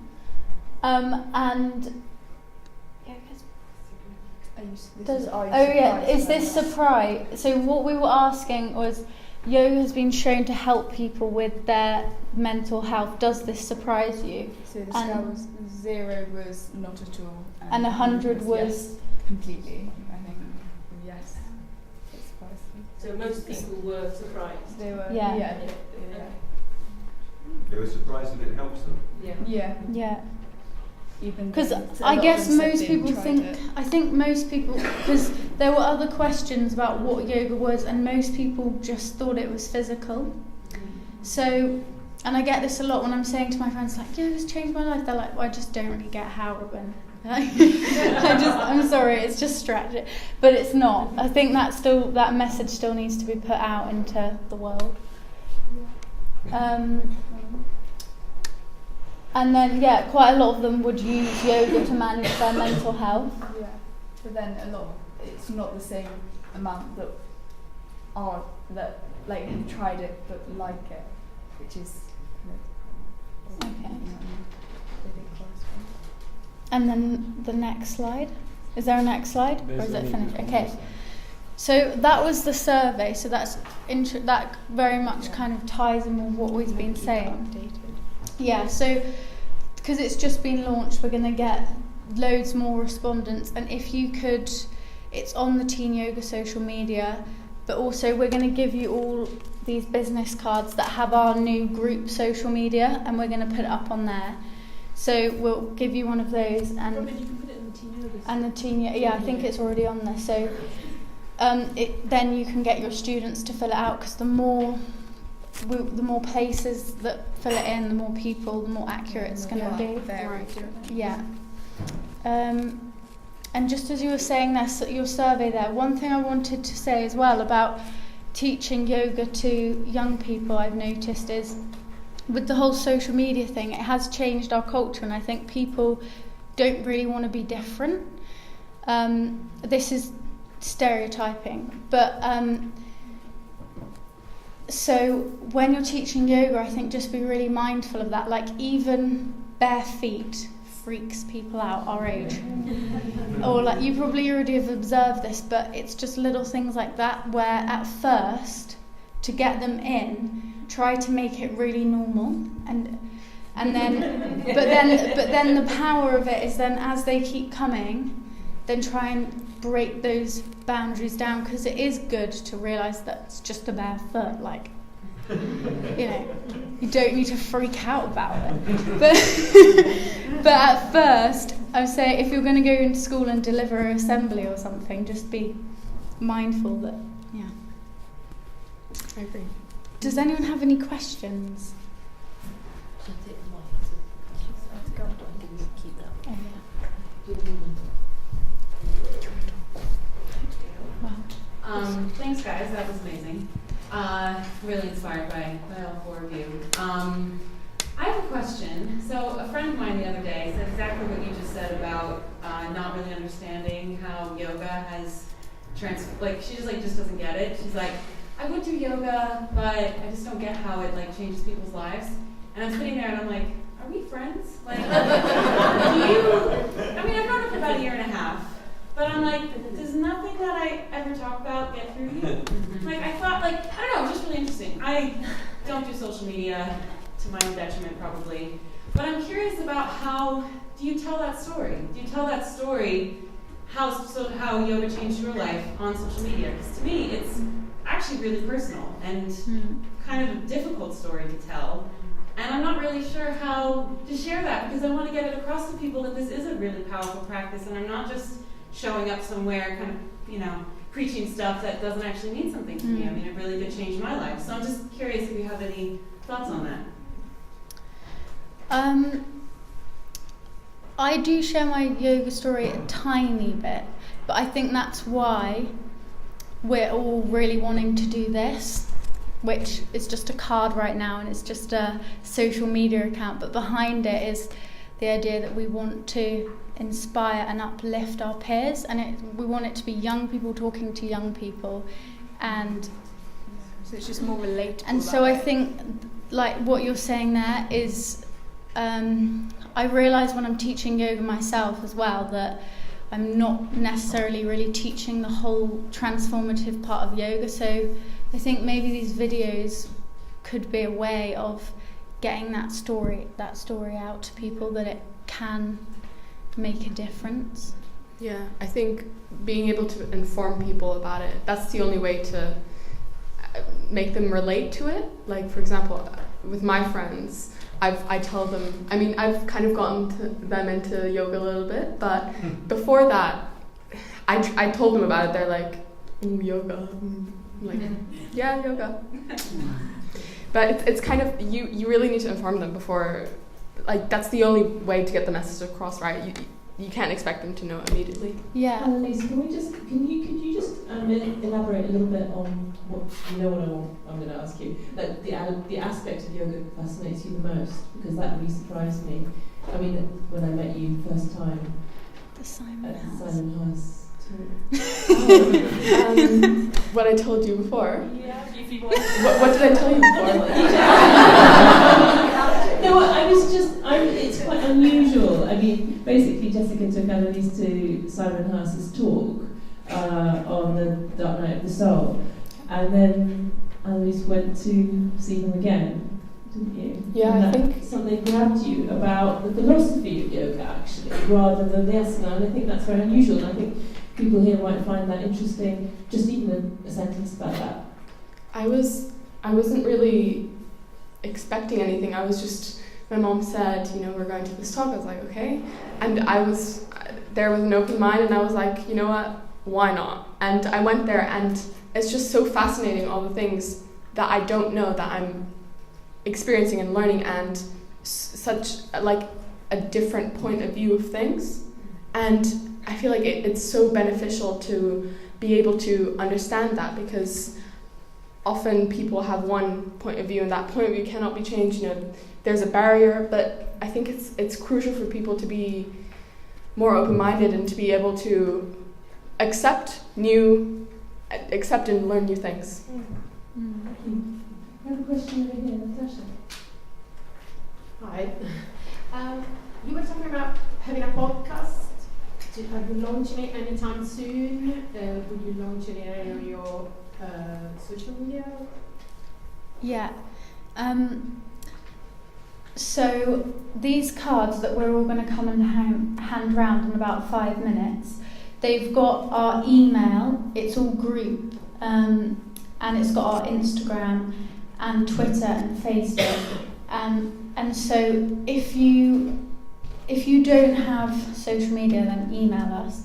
Is this surprise? So what we were asking was, yoga has been shown to help people with their mental health. Does this surprise you? So the scale was 0 was not at all, and 100 was completely. I think yes. It surprised me. So most people were surprised. They were. Yeah. They were surprised that it helps them. Yeah. even because though I guess most people tried think, I think most people, because there were other questions about what yoga was, and most people just thought it was physical. So, and I get this a lot when I'm saying to my friends, like, yoga's changed my life. They're like, well, I just don't really get how, Robin. I'm sorry, it's just stretching, but it's not. I think that message still needs to be put out into the world. And then, quite a lot of them would use yoga to manage their mental health. Yeah, but then it's not the same amount that like have tried it but like it, which is Okay. And then the next slide. Is there a next slide, or is it finished? Okay. So that was the survey. So that very much kind of ties in with what we've been saying. Yeah. So because it's just been launched, we're going to get loads more respondents. And if you could, it's on the Teen Yoga social media. But also we're going to give you all these business cards that have our new group social media, and we're going to put it up on there. So we'll give you one of those, and Robin, you can put it in the Teen Yoga. And the Teen Yoga, I think it's already on there. So then you can get your students to fill it out, because the more places that fill it in, the more people, the more accurate it's going to be. Very accurate. Yeah. And just as you were saying your survey there, one thing I wanted to say as well about teaching yoga to young people, I've noticed, is with the whole social media thing, it has changed our culture, and I think people don't really want to be different. This is stereotyping, but so when you're teaching yoga, I think just be really mindful of that. Like, even bare feet freaks people out our age. Or like, you probably already have observed this, but it's just little things like that where at first, to get them in, try to make it really normal, and then but then the power of it is then as they keep coming, then try and break those boundaries down, because it is good to realise that it's just a bare foot, like, you know, you don't need to freak out about it. But at first, I would say if you're going to go into school and deliver an assembly or something, just be mindful that, yeah. I agree. Does anyone have any questions? Thanks guys, that was amazing. Really inspired by all four of you. I have a question. So a friend of mine the other day said exactly what you just said about not really understanding how yoga has she just doesn't get it. She's like, I would do yoga, but I just don't get how it changes people's lives. And I'm sitting there and I'm like, are we friends? Like, I've known her for about a year and a half, but I'm like, does nothing that I ever talk about get through you? Like, I thought, I don't know, it was just really interesting. I don't do social media, to my detriment probably, but I'm curious about how do you tell that story? Do you tell that story, how yoga changed your life on social media? Because to me, it's actually really personal and kind of a difficult story to tell. And I'm not really sure how to share that, because I want to get it across to people that this is a really powerful practice, and I'm not just showing up somewhere kind of, preaching stuff that doesn't actually mean something to me. I mean, it really did change my life. So I'm just curious if you have any thoughts on that. I do share my yoga story a tiny bit, but I think that's why we're all really wanting to do this, which is just a card right now, and it's just a social media account, but behind it is the idea that we want to inspire and uplift our peers, and we want it to be young people talking to young people, and so it's just more relatable. And so I think, like what you're saying there is, I realise when I'm teaching yoga myself as well that I'm not necessarily really teaching the whole transformative part of yoga. So I think maybe these videos could be a way of getting that story out to people, that it can make a difference. Yeah, I think being able to inform people about it, that's the only way to make them relate to it. Like, for example, with my friends, I tell them, I mean, I've kind of gotten them into yoga a little bit, but before that, I told them about it. They're like, yoga. I'm like, yeah, yoga. But it's kind of, you really need to inform them before, like, that's the only way to get the message across, right? You can't expect them to know immediately. Yeah. Annalise, could you just elaborate a little bit on what I'm going to ask you? Like the aspect of yoga that fascinates you the most, because that really surprised me. I mean, when I met you first time The Simon at the House. Simon House What I told you before. Yeah, What did I tell you before? No, it's quite unusual. I mean, basically Jessica took Annalise to Simon House's talk on the Dark Night of the Soul, and then Annalise went to see him again, didn't you? Yeah, and I think something grabbed you about the philosophy of yoga, actually, rather than the asana, and I think that's very unusual, and I think people here might find that interesting, just even a sentence about that. I wasn't really expecting anything. I was just, my mom said, we're going to this talk. I was like, okay. And there was an open mind, and I was like, you know what, why not? And I went there, and it's just so fascinating, all the things that I don't know that I'm experiencing and learning, and such like a different point of view of things. And I feel like it's so beneficial to be able to understand that, because often people have one point of view, and that point of view cannot be changed. There's a barrier, but I think it's crucial for people to be more open-minded and to be able to accept and learn new things. I have a question over here, Natasha. Hi. You were talking about having a podcast. Are you launching it anytime soon? Will you launch it on your social media? Yeah. So these cards that we're all going to come and hand round in about 5 minutes, they've got our email, it's all group, and it's got our Instagram and Twitter and Facebook. And so if you don't have social media, then email us.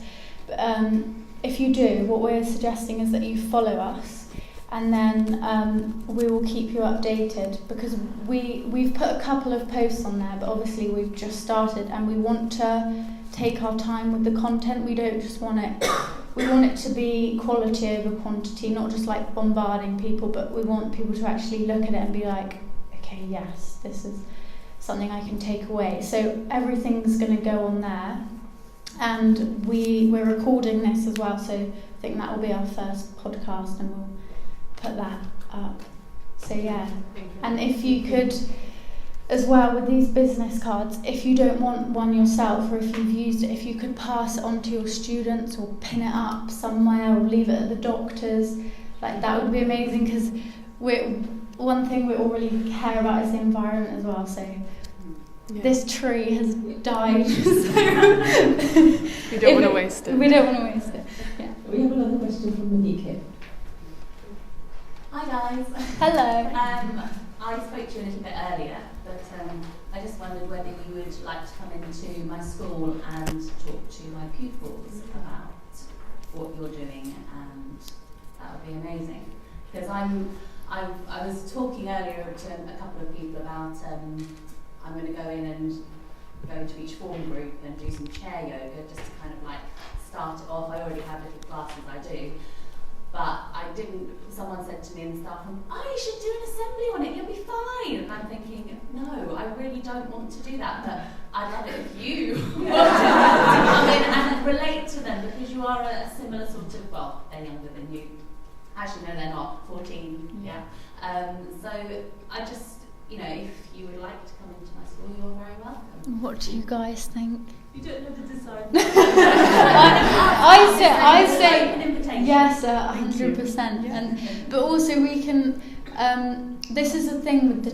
If you do, what we're suggesting is that you follow us, and then we will keep you updated, because we've put a couple of posts on there, but obviously we've just started, and we want to take our time with the content. We don't just want it, we want it to be quality over quantity, not just like bombarding people, but we want people to actually look at it and be like, okay, yes, this is something I can take away. So everything's going to go on there, and we're recording this as well, so I think that will be our first podcast, and we'll put that up. So yeah, and if you could as well with these business cards, if you don't want one yourself, or if you've used it, if you could pass it on to your students or pin it up somewhere or leave it at the doctor's, like that would be amazing, because one thing we all really care about is the environment as well. So this tree has died. We don't want to waste it. We don't want to waste it. Yeah. We have another question from Monique. Hi guys. Hello. I spoke to you a little bit earlier, but I just wondered whether you would like to come into my school and talk to my pupils about what you're doing, and that would be amazing. Because I was talking earlier to a couple of people about I'm going to go in and go to each form group and do some chair yoga just to kind of like start it off. I already have little classes I do. But someone said to me in the staff room, you should do an assembly on it, you'll be fine. And I'm thinking, no, I really don't want to do that, but I'd love it if you want to come in and relate to them, because you are a similar sort of, well, they're younger than you. Actually, no, they're not, 14, yeah. So I just, if you would like to come into my school, you're very welcome. What do you guys think? You don't have to decide. I say an invitation. yes, 100%. But also we can. This is the thing with the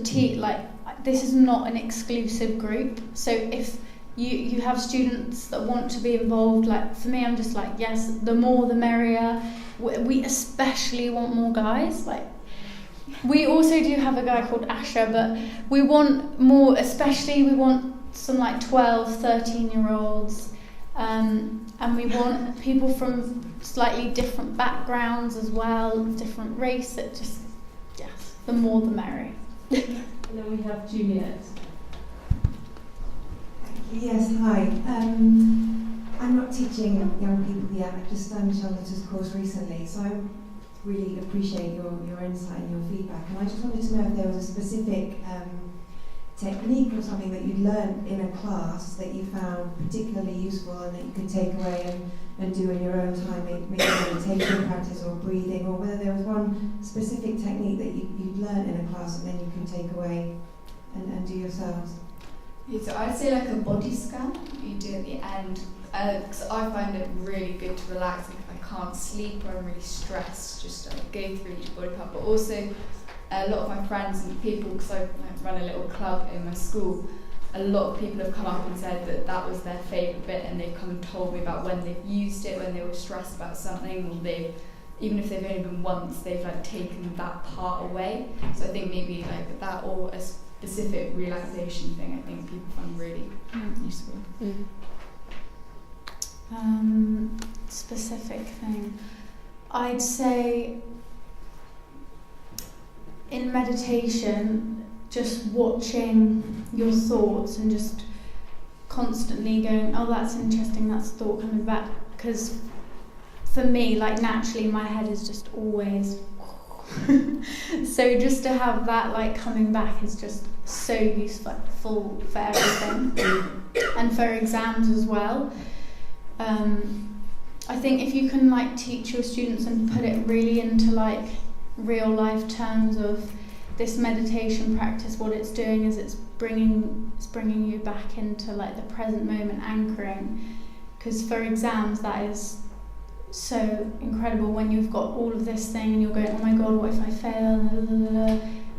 this is not an exclusive group. So if you have students that want to be involved, like for me, I'm just like, yes, the more the merrier. We especially want more guys. Like We also do have a guy called Asher, but we want more, especially we want some like 12, 13-year-olds, and we want people from slightly different backgrounds as well, different race. It just, yes, the more the merrier. And then we have Juliet. Yes, hi. I'm not teaching young people yet. I've just done Charlotte's course recently, so I really appreciate your insight and your feedback. And I just wanted to know if there was a specific technique or something that you'd learned in a class that you found particularly useful and that you could take away and do in your own time, maybe meditation practice or breathing, or whether there was one specific technique that you'd learned in a class and then you could take away and do yourselves. Yeah, so I'd say like a body scan you do at the end, because I find it really good to relax. Like if I can't sleep or I'm really stressed, just go through each body part. But also a lot of my friends and people, because I run a little club in my school, a lot of people have come up and said that that was their favourite bit, and they've come and told me about when they've used it, when they were stressed about something, or they've, even if they've only been once, they've like taken that part away. So I think maybe like that, or a specific relaxation thing, I think people find really useful. Specific thing, I'd say in meditation, just watching your thoughts and just constantly going, oh, that's interesting, that's a thought coming back. Because for me, like naturally, my head is just always so just to have that like coming back is just so useful for everything and for exams as well. I think if you can like teach your students and put it really into like real life terms of this meditation practice, what it's doing is it's bringing you back into like the present moment, anchoring, because for exams that is so incredible when you've got all of this thing and you're going, oh my god, what if I fail,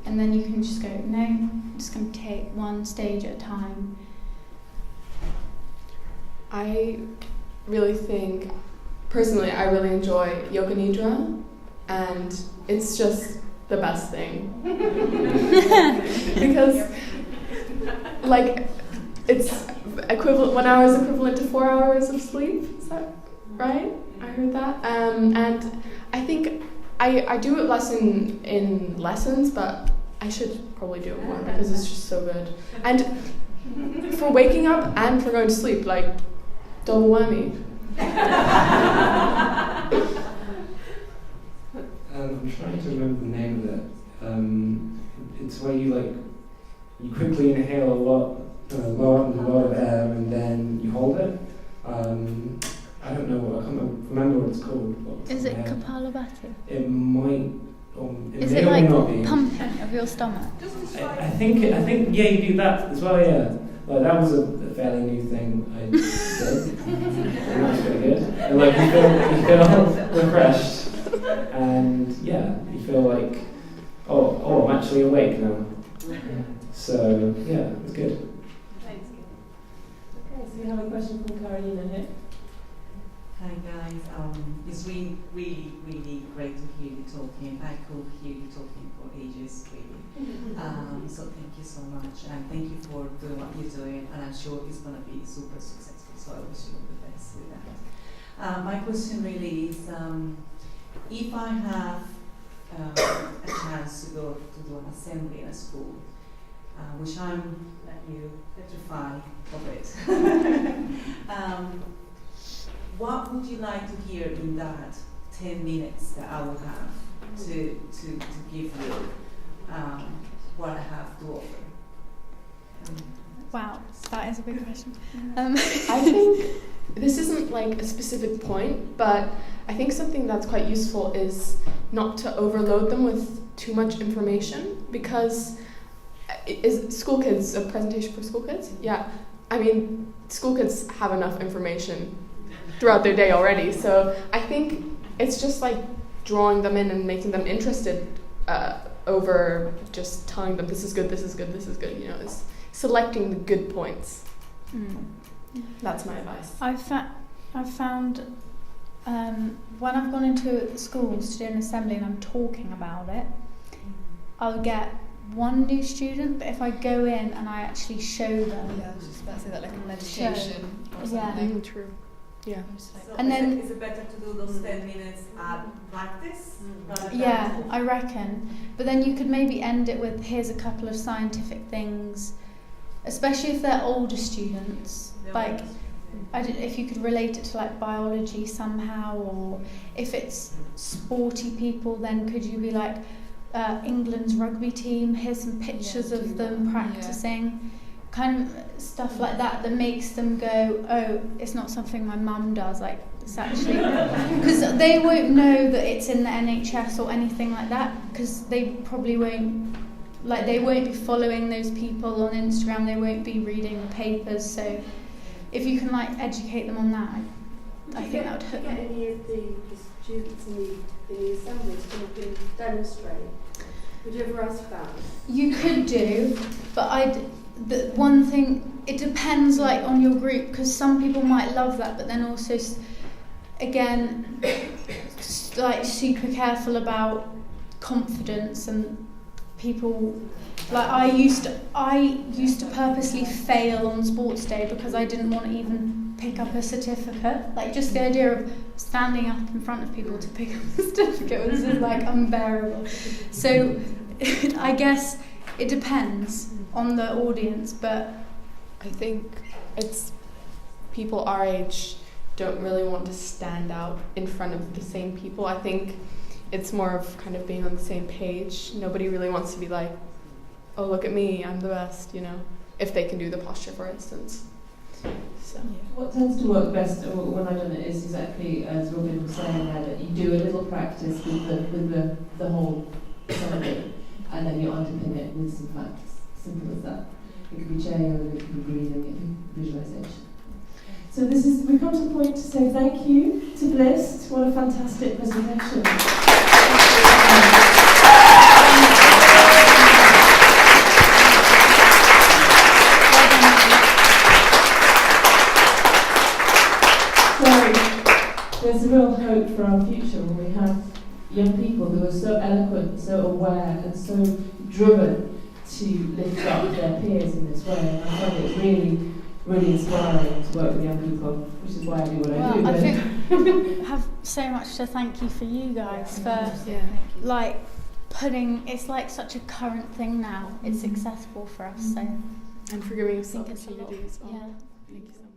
and then you can just go, no, I'm just going to take one stage at a time. I really think, personally, I really enjoy Yoga Nidra, and it's just the best thing. Because, like, it's equivalent, 1 hour is equivalent to 4 hours of sleep, is that right? I heard that. And I think I do it less in lessons, but I should probably do it more because it's just so good. And for waking up and for going to sleep, like, double whammy. I'm trying to remember the name of it. It's where you quickly inhale a lot of air and then you hold it. I don't know, I can't remember what it's called. Is it Kapalabhati? It might, or it is may it or may like not be. pumping of your stomach? I think yeah, you do that as well, yeah. Like that was a fairly new thing I did. And that's pretty good. And like you feel refreshed, and yeah, you feel like oh, I'm actually awake now. So yeah, it's good. Okay, so we have a question from Carolina here. Hi guys, it's really great to hear you talking. I could hear you talking for ages, really. So thank you so much, and thank you for doing what you're doing, and I'm sure it's going to be super successful, so I wish you all the best with that. My question really is, if I have a chance to go to do an assembly in a school, which I'm, like you, petrified of it, what would you like to hear in that 10 minutes that I will have to give you what I have to offer? Wow, that is a big question. I think this isn't like a specific point, but I think something that's quite useful is not to overload them with too much information, because is school kids a presentation for school kids? Yeah. I mean, school kids have enough information throughout their day already, so I think it's just like drawing them in and making them interested over just telling them this is good, this is good, this is good, you know, is selecting the good points. That's my advice. I've found when I've gone into schools to do an assembly and I'm talking about it, I'll get one new student, but if I go in and I actually show them, I was just about to say that, like a meditation or yeah, something. True. Yeah. So and then is it better to do those 10 minutes at practice? rather than- yeah, I reckon. But then you could maybe end it with, here's a couple of scientific things, especially if they're older students. Like, if you could relate it to like biology somehow, or if it's sporty people, then could you be like, England's rugby team, here's some pictures of them practicing, kind of stuff like that makes them go, oh, it's not something my mum does, like it's actually, because they won't know that it's in the NHS or anything like that, because they probably won't, like they won't be following those people on Instagram, they won't be reading the papers, so if you can like educate them on that, I think that would hook them. Any of the students in the assembly to demonstrate? Would you ever ask that? You could do, but the one thing, it depends like on your group, because some people might love that, but then also again like super careful about confidence, and people like I used to purposely fail on sports day because I didn't want to even pick up a certificate. Like just the idea of standing up in front of people to pick up a certificate was just like unbearable. So I guess it depends on the audience, but I think it's people our age don't really want to stand out in front of the same people. I think it's more of kind of being on the same page. Nobody really wants to be like, oh, look at me, I'm the best, you know, if they can do the posture, for instance. So. What tends to work best when I've done it is exactly as Robin was saying there, that you do a little practice with the whole something, and then you underpin it with some facts. Simple as that. It could be chair, it could be breathing, it could be visualization. So we've come to the point to say thank you to Blist. What a fantastic presentation. There's a real hope for our future when we have young people who are so eloquent, so aware, and so driven to lift up their peers in this way. And I find it really, really inspiring to work with young people, which is why I do what I do. I think I have so much to thank you for you guys for like putting. It's like such a current thing now. It's accessible for us, so and for giving us the opportunity as well. Yeah. Thank you so much.